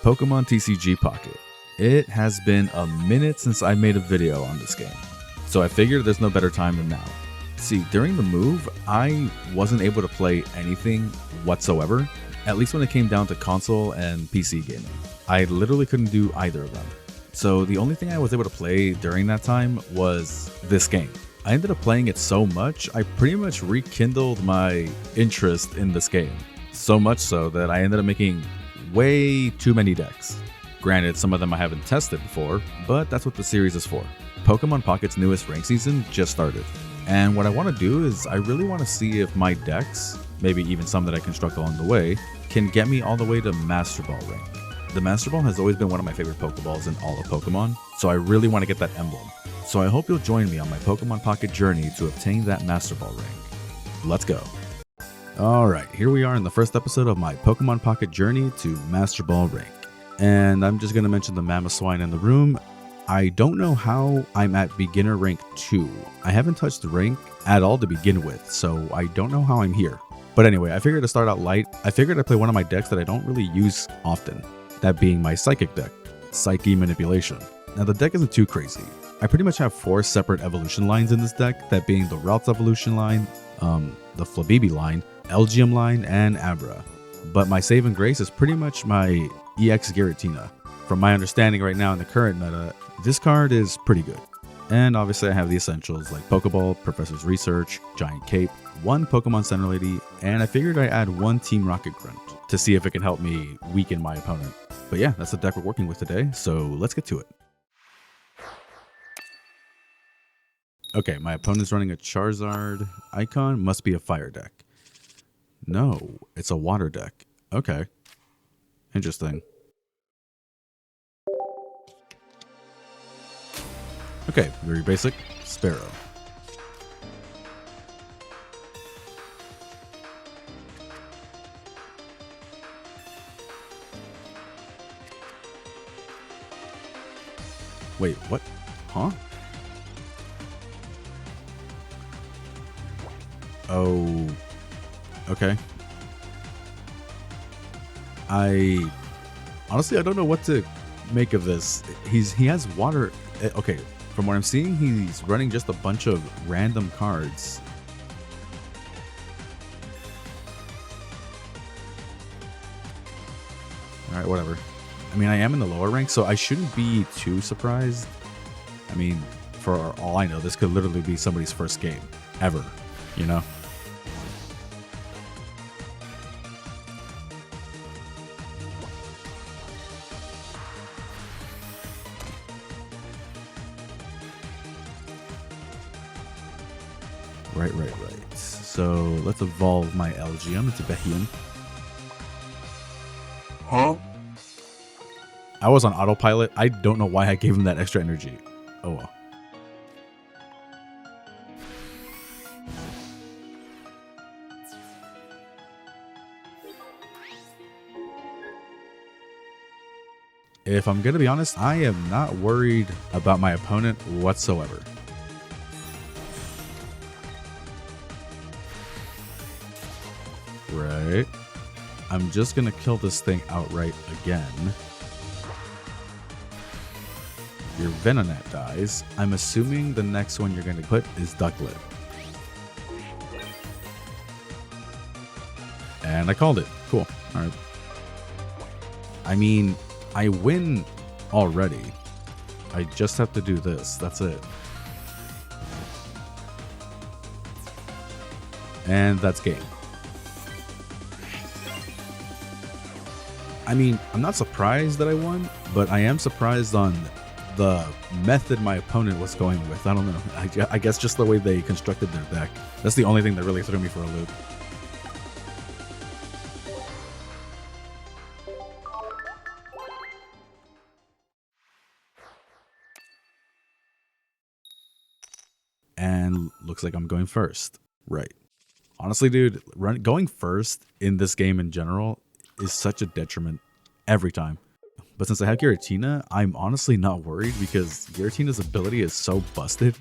Pokemon TCG Pocket. It has been a minute since I made a video on this game, so I figured there's no better time than now. See, during the move, I wasn't able to play anything whatsoever, at least when it came down to console and PC gaming. I literally couldn't do either of them. So the only thing I was able to play during that time was this game. I ended up playing it so much, I pretty much rekindled my interest in this game. So much so that I ended up making way too many decks. Granted, some of them I haven't tested before, but that's what the series is for. Pokemon Pocket's newest rank season just started. And what I want to do is I really want to see if my decks, maybe even some that I construct along the way, can get me all the way to Master Ball rank. The Master Ball has always been one of my favorite Pokeballs in all of Pokemon, so I really want to get that emblem. So I hope you'll join me on my Pokemon Pocket journey to obtain that Master Ball rank. Let's go. Alright, here we are in the first episode of my Pokemon Pocket journey to Master Ball rank. And I'm just going to mention the Mamoswine in the room. I don't know how I'm at beginner rank 2. I haven't touched the rank at all to begin with, so I don't know how I'm here. But anyway, I figured to start out light. I figured I'd play one of my decks that I don't really use often. That being my Psychic deck, Psyche Manipulation. Now the deck isn't too crazy. I pretty much have 4 separate evolution lines in this deck, that being the Ralts evolution line, the Flabibi line, Elgium line, and Abra. But my saving grace is pretty much my EX Giratina. From my understanding right now in the current meta, this card is pretty good. And obviously I have the essentials like Pokeball, Professor's Research, Giant Cape, 1 Pokemon Center Lady, and I figured I'd add 1 Team Rocket Grunt to see if it can help me weaken my opponent. But yeah, that's the deck we're working with today, so let's get to it. Okay, my opponent's running a Charizard icon, must be a fire deck. No, it's a water deck. Okay. Interesting. Okay, very basic. Sparrow. Wait, what? Huh? Oh... Okay. Honestly, I don't know what to make of this. He has water. Okay, from what I'm seeing, he's running just a bunch of random cards. All right, whatever. I mean, I am in the lower rank, so I shouldn't be too surprised. I mean, for all I know, this could literally be somebody's first game ever, you know? Right. So let's evolve my Elgium into Behian. Huh? I was on autopilot. I don't know why I gave him that extra energy. Oh well. If I'm gonna be honest, I am not worried about my opponent whatsoever. Right. I'm just gonna kill this thing outright again. Your Venonat dies. I'm assuming the next one you're gonna put is Ducklet. And I called it. Cool. Alright. I mean, I win already. I just have to do this. That's it. And that's game. I mean, I'm not surprised that I won, but I am surprised on the method my opponent was going with. I don't know. I guess just the way they constructed their deck. That's the only thing that really threw me for a loop. And looks like I'm going first. Right. Honestly, dude, going first in this game in general is such a detriment every time. But since I have Giratina, I'm honestly not worried because Giratina's ability is so busted.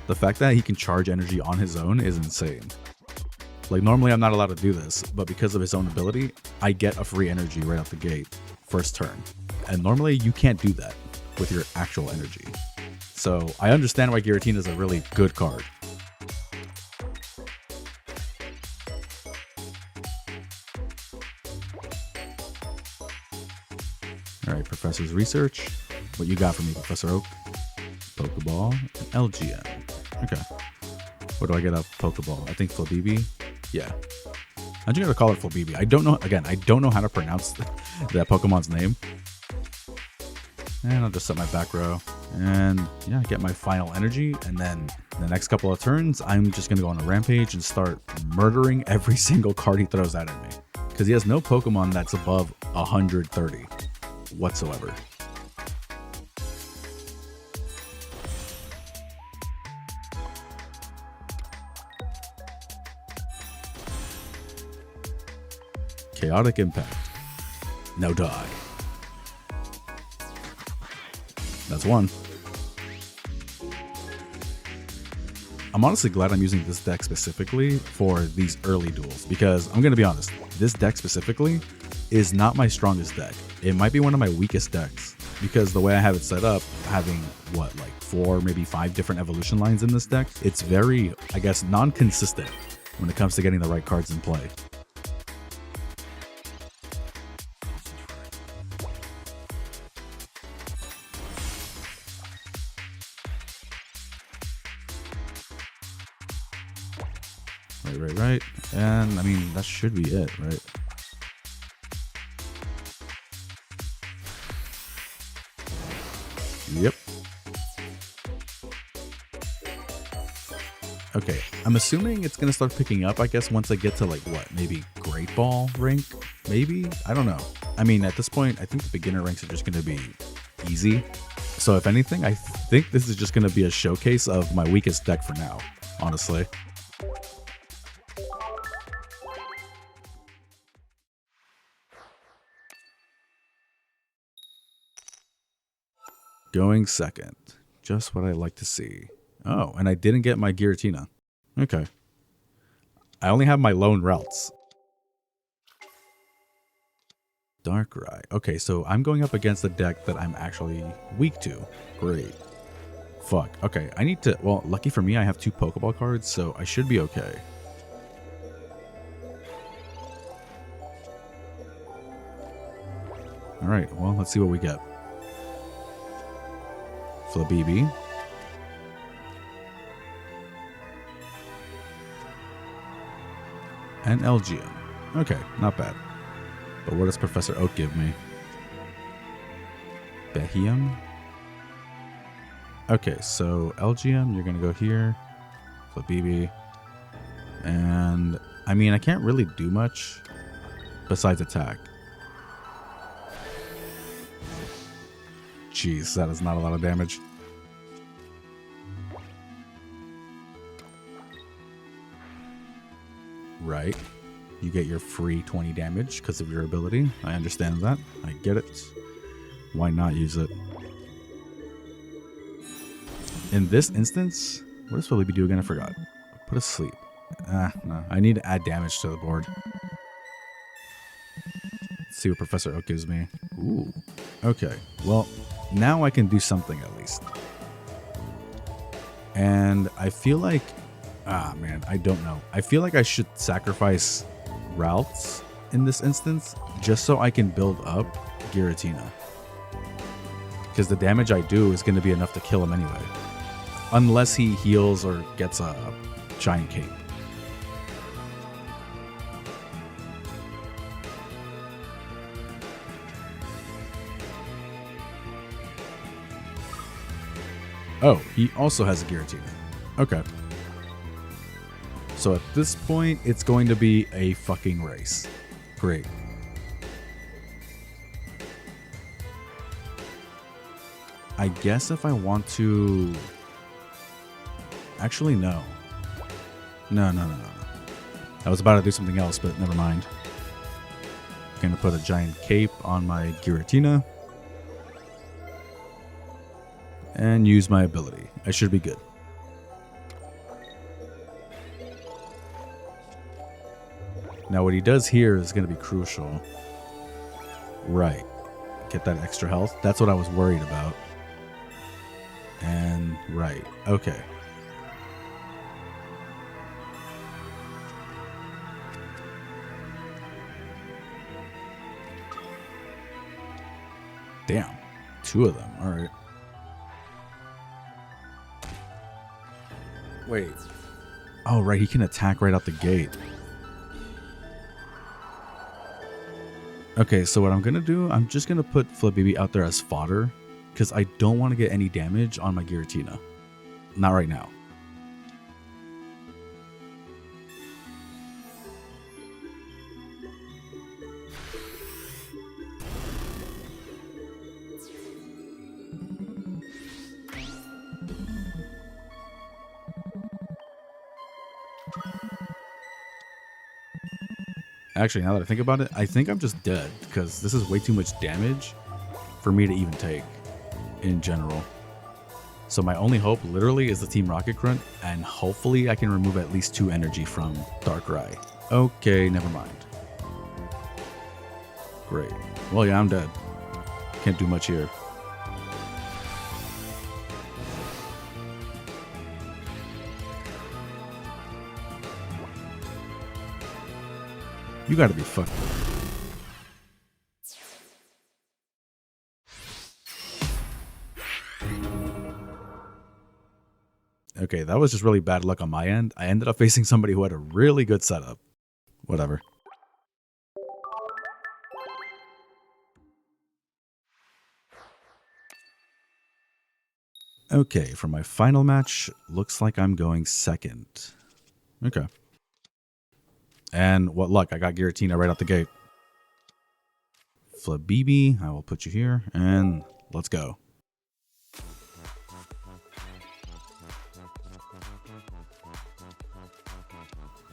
The fact that he can charge energy on his own is insane. Like, normally I'm not allowed to do this, but because of his own ability, I get a free energy right out the gate. first turn. And normally you can't do that with your actual energy. So I understand why Giratina is a really good card. Alright, Professor's Research. What you got for me, Professor Oak? Pokeball and LGM. Okay. What do I get up? Pokeball. I think Flabibi. Yeah. I'm just gonna call it Flabibi. I don't know. Again, I don't know how to pronounce that Pokemon's name. And I'll just set my back row. And yeah, get my final energy. And then the next couple of turns, I'm just gonna go on a rampage and start murdering every single card he throws out at me. Because he has no Pokemon that's above 130 whatsoever. Chaotic Impact. No die. That's one. I'm honestly glad I'm using this deck specifically for these early duels because I'm going to be honest, this deck specifically is not my strongest deck. It might be one of my weakest decks because the way I have it set up, having what, like 4, maybe 5 different evolution lines in this deck, it's very, I guess, non-consistent when it comes to getting the right cards in play. Right. And I mean, that should be it, right? Yep. Okay, I'm assuming it's gonna start picking up, I guess, once I get to like what, maybe Great Ball rank? Maybe? I don't know. I mean, at this point, I think the beginner ranks are just gonna be easy. So if anything, I think this is just gonna be a showcase of my weakest deck for now, honestly. Going second. Just what I like to see. Oh, and I didn't get my Giratina. Okay. I only have my lone routes. Darkrai. Okay, so I'm going up against a deck that I'm actually weak to. Great. Fuck. Okay, I need to... Well, lucky for me, I have 2 Pokeball cards, so I should be okay. Alright, well, let's see what we get. Flabibi. And LGM. Okay, not bad. But what does Professor Oak give me? Behium? Okay, so LGM, you're going to go here. Flabibi. And, I mean, I can't really do much besides attack. Jeez, that is not a lot of damage. Right. You get your free 20 damage because of your ability. I understand that. I get it. Why not use it? In this instance, what does Felipe do again? I forgot. Put us to sleep. No. I need to add damage to the board. Let's see what Professor Oak gives me. Ooh. Okay. Well, now I can do something at least. And I feel like... man, I don't know. I feel like I should sacrifice routes in this instance just so I can build up Giratina. Because the damage I do is going to be enough to kill him anyway. Unless he heals or gets a giant cape. Oh, he also has a Giratina. Okay. So at this point, it's going to be a fucking race. Great. I guess if I want to... Actually, no. No. I was about to do something else, but never mind. I'm going to put a giant cape on my Giratina. And use my ability. I should be good. Now what he does here is going to be crucial. Right. get that extra health. That's what I was worried about. And right, okay. Damn, 2 of them. All right. Wait. Oh, right. He can attack right out the gate. Okay, so what I'm going to do, I'm just going to put Flabibi out there as fodder because I don't want to get any damage on my Giratina. Not right now. Actually, now that I think about it, I think I'm just dead because this is way too much damage for me to even take in general. So my only hope literally is the Team Rocket Grunt, and hopefully I can remove at least 2 energy from Darkrai. Okay, never mind. Great. Well, yeah, I'm dead. Can't do much here. You gotta be fucked. Okay, that was just really bad luck on my end. I ended up facing somebody who had a really good setup. Whatever. Okay, for my final match, looks like I'm going second. Okay. And what luck, I got Giratina right out the gate. Flabibi, I will put you here, and let's go.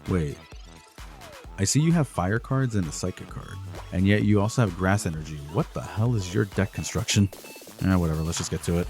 Wait, I see you have fire cards and a psychic card, and yet you also have grass energy. What the hell is your deck construction? Whatever, let's just get to it.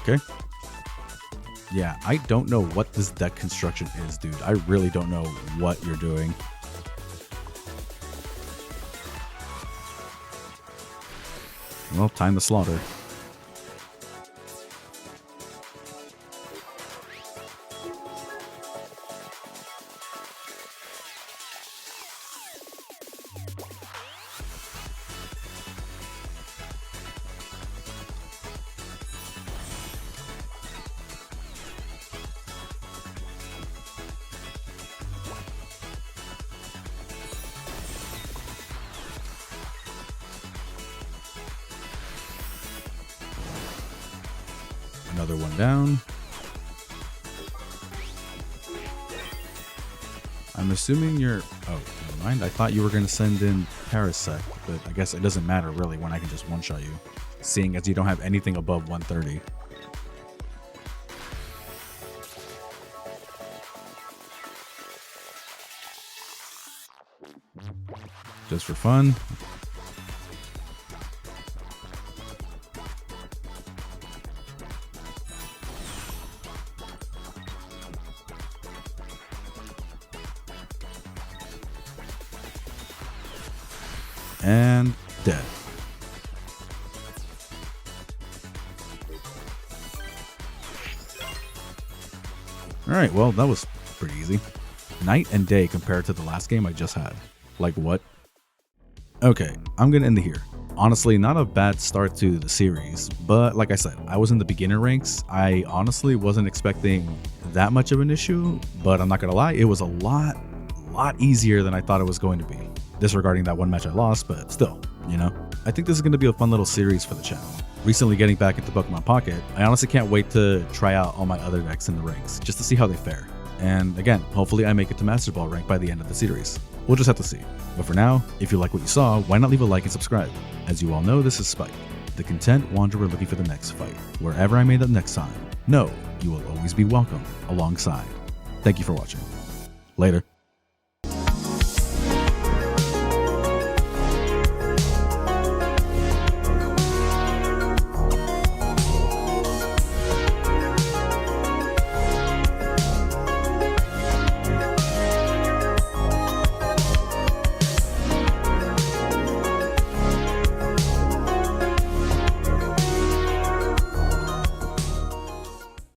Okay. Yeah, I don't know what this deck construction is, dude. I really don't know what you're doing. Well, time to slaughter. Another one down. I'm assuming you're... Oh, never mind. I thought you were going to send in Parasect, but I guess it doesn't matter really when I can just one-shot you, seeing as you don't have anything above 130. Just for fun. And dead. Alright, well, that was pretty easy. Night and day compared to the last game I just had. Like what? Okay, I'm gonna end it here. Honestly, not a bad start to the series, but like I said, I was in the beginner ranks. I honestly wasn't expecting that much of an issue, but I'm not gonna lie, it was a lot lot easier than I thought it was going to be. Disregarding that one match I lost, but still, you know? I think this is going to be a fun little series for the channel. Recently getting back into Pokemon Pocket, I honestly can't wait to try out all my other decks in the ranks, just to see how they fare. And again, hopefully I make it to Master Ball rank by the end of the series. We'll just have to see. But for now, if you like what you saw, why not leave a like and subscribe? As you all know, this is Spike, the content wanderer looking for the next fight. Wherever I end up next time, know you will always be welcome alongside. Thank you for watching. Later.